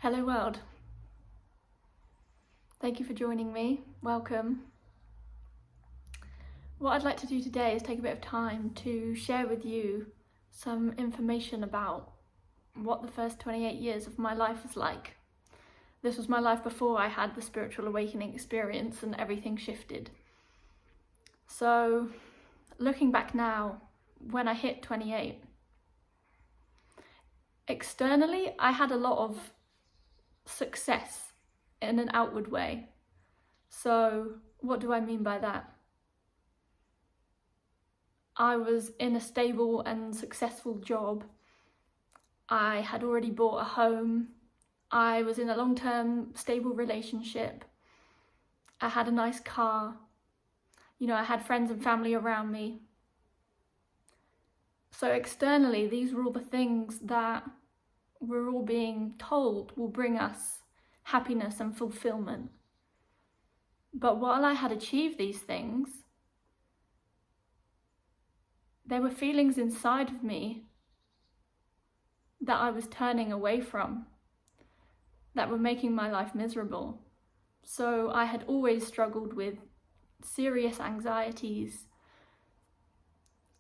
Hello world. Thank you for joining me. Welcome. What I'd like to do today is take a bit of time to share with you some information about what the first 28 years of my life was like. This was my life before I had the spiritual awakening experience and everything shifted. So, looking back now, when I hit 28, externally I had a lot of success in an outward way. So, what do I mean by that? I was in a stable and successful job. I had already bought a home. I was in a long-term stable relationship. I had a nice car. I had friends and family around me. So externally, these were all the things that we're all being told will bring us happiness and fulfillment. But while I had achieved these things, there were feelings inside of me that I was turning away from, that were making my life miserable. So I had always struggled with serious anxieties,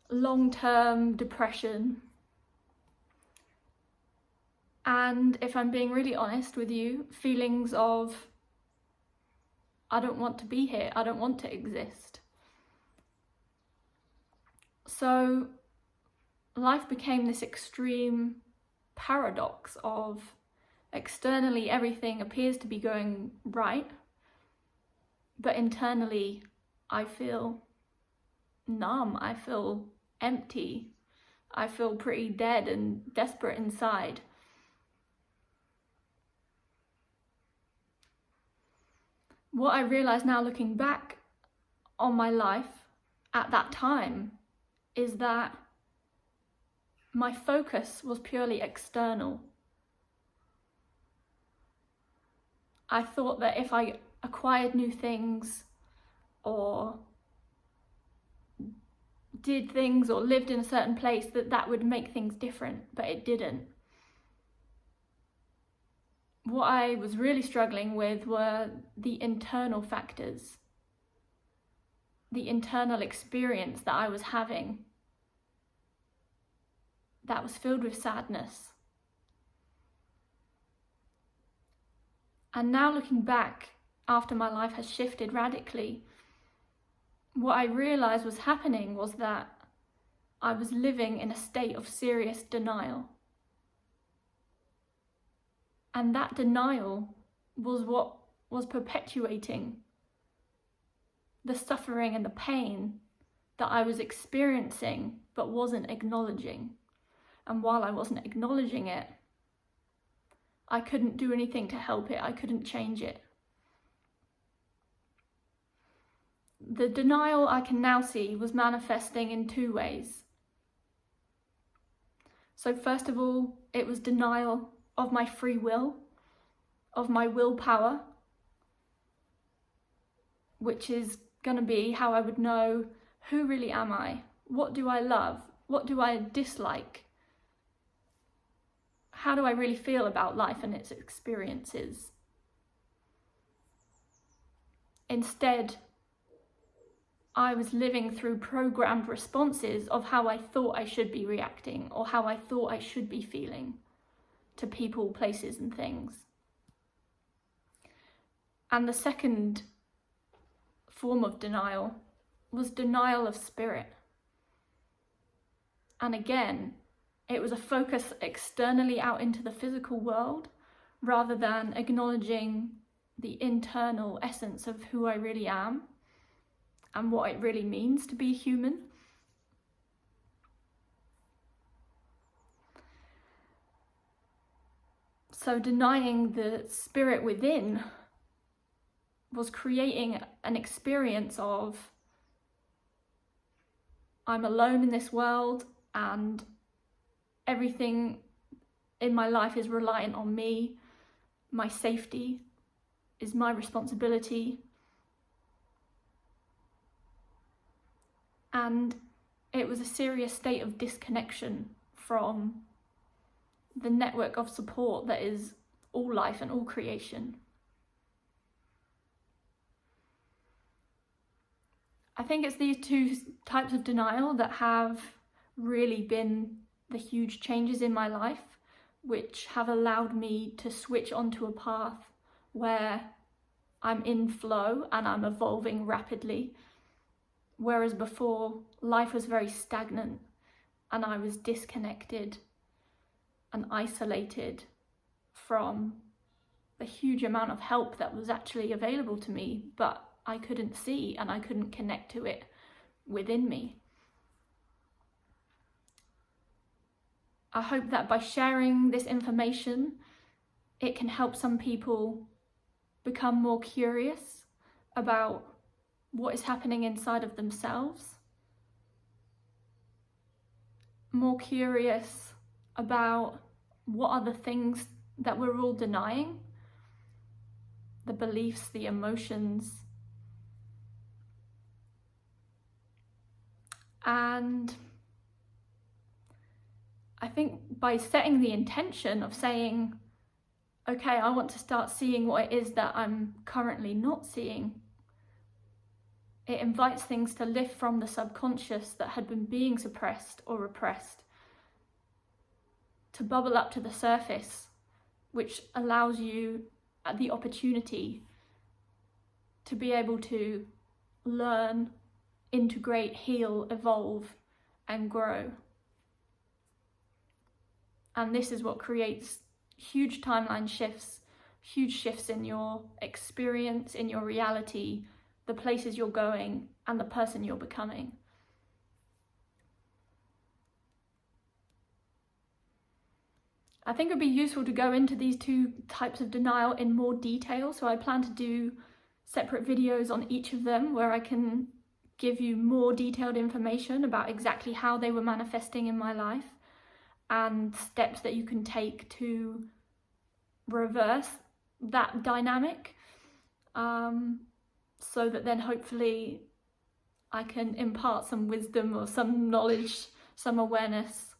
long-term depression, and if I'm being really honest with you, feelings of I don't want to be here, I don't want to exist. So life became this extreme paradox of externally everything appears to be going right, but internally I feel numb, I feel empty, I feel pretty dead and desperate inside. What I realise now looking back on my life at that time is that my focus was purely external. I thought that if I acquired new things or did things or lived in a certain place that would make things different, but it didn't. What I was really struggling with were the internal factors, the internal experience that I was having that was filled with sadness. And now looking back, after my life has shifted radically, what I realised was happening was that I was living in a state of serious denial. And that denial was what was perpetuating the suffering and the pain that I was experiencing but wasn't acknowledging. And while I wasn't acknowledging it, I couldn't do anything to help it, I couldn't change it. The denial I can now see was manifesting in two ways. So first of all, it was denial of my free will, of my willpower, which is going to be how I would know who really am I, what do I love, what do I dislike, how do I really feel about life and its experiences. Instead, I was living through programmed responses of how I thought I should be reacting or how I thought I should be feeling to people, places and things. And the second form of denial was denial of spirit. And again, it was a focus externally out into the physical world rather than acknowledging the internal essence of who I really am and what it really means to be human. So denying the spirit within was creating an experience of I'm alone in this world and everything in my life is reliant on me. My safety is my responsibility. And it was a serious state of disconnection from the network of support that is all life and all creation. I think it's these two types of denial that have really been the huge changes in my life, which have allowed me to switch onto a path where I'm in flow and I'm evolving rapidly. Whereas before, life was very stagnant and I was disconnected and isolated from the huge amount of help that was actually available to me, but I couldn't see and I couldn't connect to it within me. I hope that by sharing this information, it can help some people become more curious about what is happening inside of themselves, more curious about what are the things that we're all denying, the beliefs, the emotions. And I think by setting the intention of saying, okay, I want to start seeing what it is that I'm currently not seeing, it invites things to lift from the subconscious that had been being suppressed or repressed, to bubble up to the surface, which allows you the opportunity to be able to learn, integrate, heal, evolve, and grow. And this is what creates huge timeline shifts, huge shifts in your experience, in your reality, the places you're going, and the person you're becoming. I think it'd be useful to go into these two types of denial in more detail, so I plan to do separate videos on each of them where I can give you more detailed information about exactly how they were manifesting in my life and steps that you can take to reverse that dynamic, so that then hopefully I can impart some wisdom or some knowledge, some awareness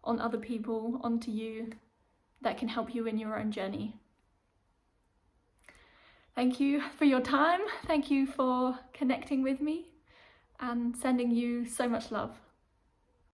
on other people, onto you, that can help you in your own journey. Thank you for your time. Thank you for connecting with me, and sending you so much love.